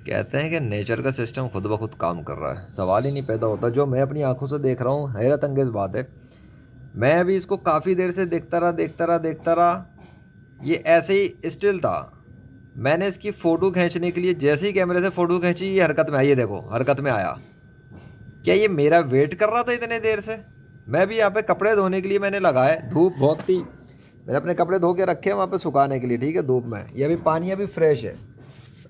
कहते हैं कि नेचर का सिस्टम खुद ब खुद काम कर रहा है, सवाल ही नहीं पैदा होता। जो मैं अपनी आंखों से देख रहा हूँ, हैरत अंगेज बात है। मैं अभी इसको काफ़ी देर से देखता रहा देखता रहा देखता रहा, ये ऐसे ही स्टिल था। मैंने इसकी फ़ोटो खींचने के लिए जैसे ही कैमरे से फ़ोटो खींची, ये हरकत में आई, ये देखो हरकत में आया। क्या ये मेरा वेट कर रहा था इतने देर से? मैं भी यहाँ पे कपड़े धोने के लिए मैंने लगाए, धूप बहुत थी, मैंने अपने कपड़े धो के रखे हैं वहाँ पे सुखाने के लिए, ठीक है, धूप में। ये अभी पानी अभी फ्रेश है।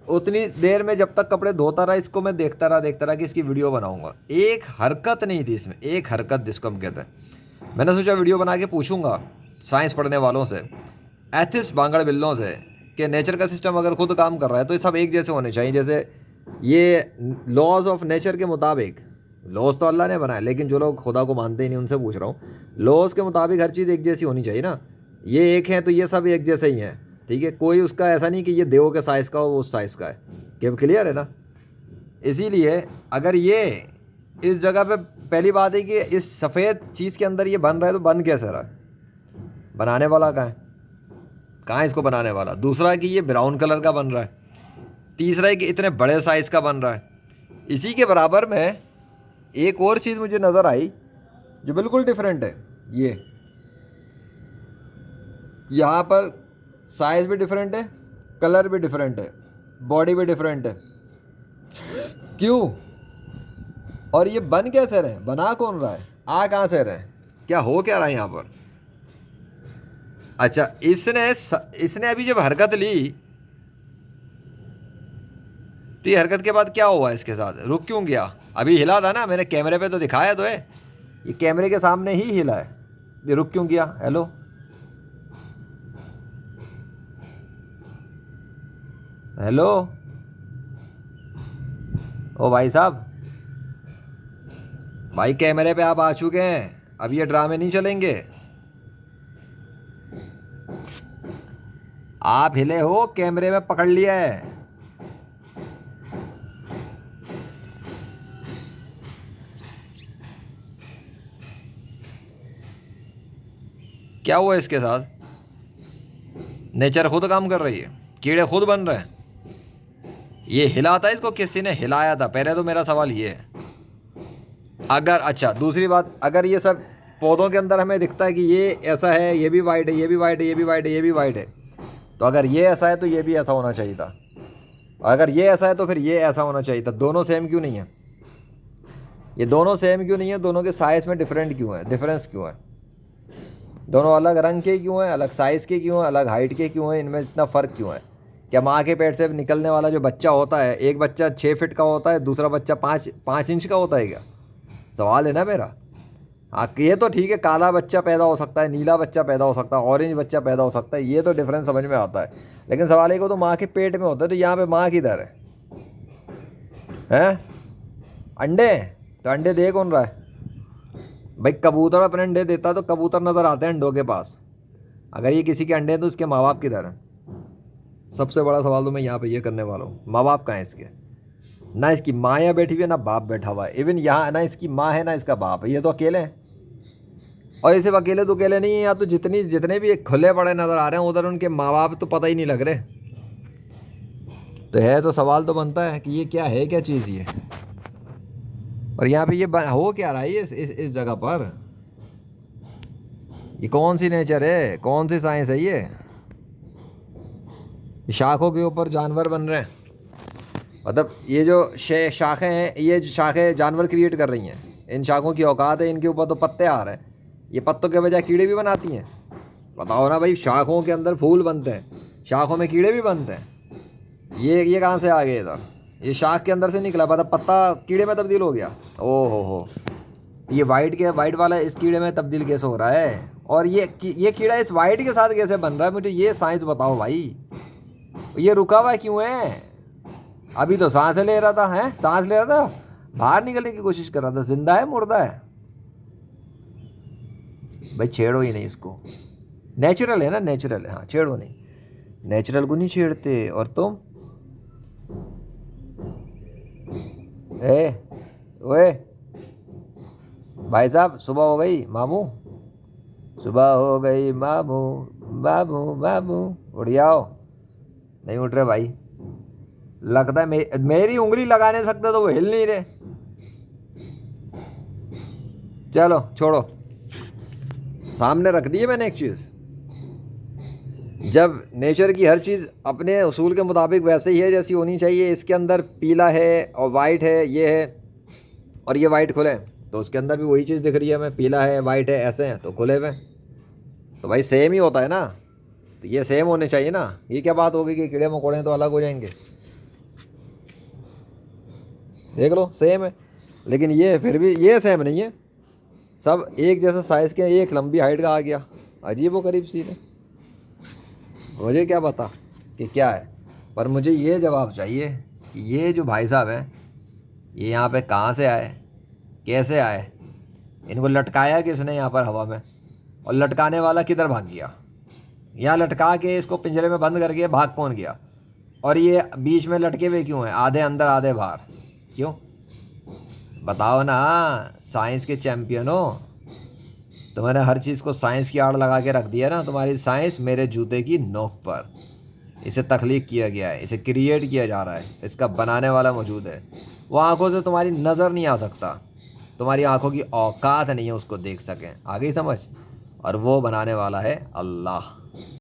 उतनी देर में जब तक कपड़े धोता रहा, इसको मैं देखता रहा कि इसकी वीडियो बनाऊंगा। एक हरकत नहीं थी इसमें, एक हरकत जिसको हम कहते हैं। मैंने सोचा वीडियो बना के पूछूंगा साइंस पढ़ने वालों से, एथिस बांगड़ बिल्लों से, कि नेचर का सिस्टम अगर खुद काम कर रहा है तो ये सब एक जैसे होने चाहिए। जैसे ये लॉज ऑफ नेचर के मुताबिक, लॉज तो अल्लाह ने बनाए, लेकिन जो लोग खुदा को मानते ही नहीं उनसे पूछ रहा हूँ, लॉज के मुताबिक हर चीज़ एक जैसी होनी चाहिए ना। ये एक है तो ये सब एक जैसे ही हैं, ठीक है। कोई उसका ऐसा नहीं कि ये देव के साइज़ का हो, वो उस साइज़ का है। क्या क्लियर है ना? इसीलिए अगर ये इस जगह पे, पहली बात है कि इस सफ़ेद चीज़ के अंदर ये बन रहा है, तो बन कैसे रहा है? बनाने वाला कहाँ है? कहाँ है इसको बनाने वाला? दूसरा है कि ये ब्राउन कलर का बन रहा है। तीसरा है कि इतने बड़े साइज़ का बन रहा है। इसी के बराबर में एक और चीज़ मुझे नज़र आई जो बिल्कुल डिफरेंट है। ये यहाँ पर साइज़ भी डिफरेंट है, कलर भी डिफरेंट है, बॉडी भी डिफरेंट है। क्यों? और ये बन कैसे रहे? बना कौन रहा है? आ कहाँ से रहे? क्या हो क्या रहा है यहाँ पर? अच्छा, इसने अभी जब हरकत ली, तो ये हरकत के बाद क्या हुआ इसके साथ? रुक क्यों गया? अभी हिला था ना, मैंने कैमरे पे तो दिखाया तो है, ये कैमरे के सामने ही हिला है। ये रुक क्यों गया? हेलो, हेलो, ओ भाई साहब, भाई कैमरे पे आप आ चुके हैं, अब ये ड्रामे नहीं चलेंगे। आप हिले हो, कैमरे में पकड़ लिया है। क्या हुआ इसके साथ? नेचर खुद काम कर रही है, कीड़े खुद बन रहे हैं। ये हिला था, इसको किसी ने हिलाया था? पहले तो मेरा सवाल ये है। अगर, अच्छा दूसरी बात, अगर ये सब पौधों के अंदर हमें दिखता है कि ये ऐसा है, ये भी वाइट है, ये भी वाइट है, ये भी वाइट है, ये भी वाइट है, तो अगर ये ऐसा है तो ये भी ऐसा होना चाहिए था। अगर ये ऐसा है तो फिर ये ऐसा होना चाहिए था। दोनों सेम क्यों नहीं है? ये दोनों सेम क्यों नहीं है? दोनों के साइज़ में डिफरेंट क्यों है? डिफरेंस क्यों है? दोनों अलग रंग के क्यों हैं, अलग साइज़ के क्यों हैं, अलग हाइट के क्यों हैं? इनमें इतना फ़र्क क्यों है? क्या माँ के पेट से निकलने वाला जो बच्चा होता है, एक बच्चा 6 फीट का होता है, दूसरा बच्चा 5 इंच का होता है क्या? सवाल है ना मेरा। हाँ, ये तो ठीक है, काला बच्चा पैदा हो सकता है, नीला बच्चा पैदा हो सकता है, ऑरेंज बच्चा पैदा हो सकता है, ये तो डिफरेंस समझ में आता है। लेकिन सवाल एक, वो तो माँ के पेट में होता है, तो यहाँ पे माँ किधर है? हैं? अंडे हैं, तो अंडे दे कौन रहा है? भाई कबूतर अपने अंडे देता तो कबूतर नज़र आते हैं अंडों के पास। अगर ये किसी के अंडे हैं तो उसके माँ बाप किधर हैं? सबसे बड़ा सवाल तो मैं यहाँ पे ये करने वाला हूँ, माँ बाप कहाँ हैं इसके? ना इसकी माँ यहाँ बैठी हुई है, ना बाप बैठा हुआ है। इवन यहाँ ना इसकी माँ है ना इसका बाप है, ये तो अकेले हैं। और ये सिर्फ अकेले तो अकेले नहीं है, यहाँ तो जितने भी एक खुले पड़े नज़र आ रहे हैं, उधर उनके माँ बाप तो पता ही नहीं लग रहे। तो है, तो सवाल तो बनता है कि ये क्या है, क्या चीज़ ये? और यहाँ पे ये हो क्या रहा है ये इस जगह पर? ये कौन सी नेचर है, कौन सी साइंस है ये? शाखों के ऊपर जानवर बन रहे हैं। मतलब ये जो शाखें हैं, ये शाखें जानवर क्रिएट कर रही हैं। इन शाखों की औकात है, इनके ऊपर तो पत्ते आ रहे हैं। ये पत्तों के बजाय कीड़े भी बनाती हैं। बताओ ना भाई, शाखों के अंदर फूल बनते हैं, शाखों में कीड़े भी बनते हैं। ये कहाँ से आ गए इधर? ये शाख के अंदर से निकला, मतलब पत्ता कीड़े में तब्दील हो गया। ओ हो, ये वाइट वाला इस कीड़े में तब्दील कैसे हो रहा है? और ये कीड़ा इस वाइट के साथ कैसे बन रहा है? मुझे ये साइंस बताओ भाई। ये रुका हुआ क्यों है? अभी तो सांस ले रहा था, हैं, सांस ले रहा था, बाहर निकलने की कोशिश कर रहा था। जिंदा है मुर्दा है? भाई छेड़ो ही नहीं इसको। नेचुरल है ना, नेचुरल है, हाँ छेड़ो नहीं। नेचुरल को नहीं छेड़ते। और तुम ए ओए भाई साहब, सुबह हो गई मामू, सुबह हो गई मामू, बाबू बाबू, उठ जाओ। नहीं उठ रहे भाई। लगता है मेरी उंगली लगा नहीं सकते तो वो हिल नहीं रहे। चलो छोड़ो, सामने रख दी है मैंने एक चीज़। जब नेचर की हर चीज़ अपने उसूल के मुताबिक वैसे ही है जैसी होनी चाहिए, इसके अंदर पीला है और वाइट है, ये है, और ये वाइट खुले, तो उसके अंदर भी वही चीज़ दिख रही है हमें, पीला है वाइट है ऐसे हैं तो खुले हुए, तो भाई सेम ही होता है ना, तो ये सेम होने चाहिए ना। ये क्या बात होगी कि कीड़े मकोड़े तो अलग हो जाएंगे? देख लो सेम है, लेकिन ये फिर भी ये सेम नहीं है, सब एक जैसा साइज़ के, एक लंबी हाइट का आ गया, अजीब व करीब सी है। मुझे क्या पता कि क्या है, पर मुझे ये जवाब चाहिए कि ये जो भाई साहब हैं ये यहाँ पे कहाँ से आए, कैसे आए, इनको लटकाया किसने यहाँ पर हवा में, और लटकाने वाला किधर भाग गया, यहाँ लटका के इसको पिंजरे में बंद करके भाग कौन गया, और ये बीच में लटके हुए क्यों हैं, आधे अंदर आधे बाहर क्यों? बताओ ना, साइंस के चैंपियन हो तो मैंने हर चीज़ को साइंस की आड़ लगा के रख दिया ना। तुम्हारी साइंस मेरे जूते की नोक पर, इसे तख्लीक किया गया है, इसे क्रिएट किया जा रहा है, इसका बनाने वाला मौजूद है। वो आंखों से तुम्हारी नज़र नहीं आ सकता, तुम्हारी आंखों की औकात नहीं है उसको देख सकें, आ गई समझ? और वो बनाने वाला है अल्लाह।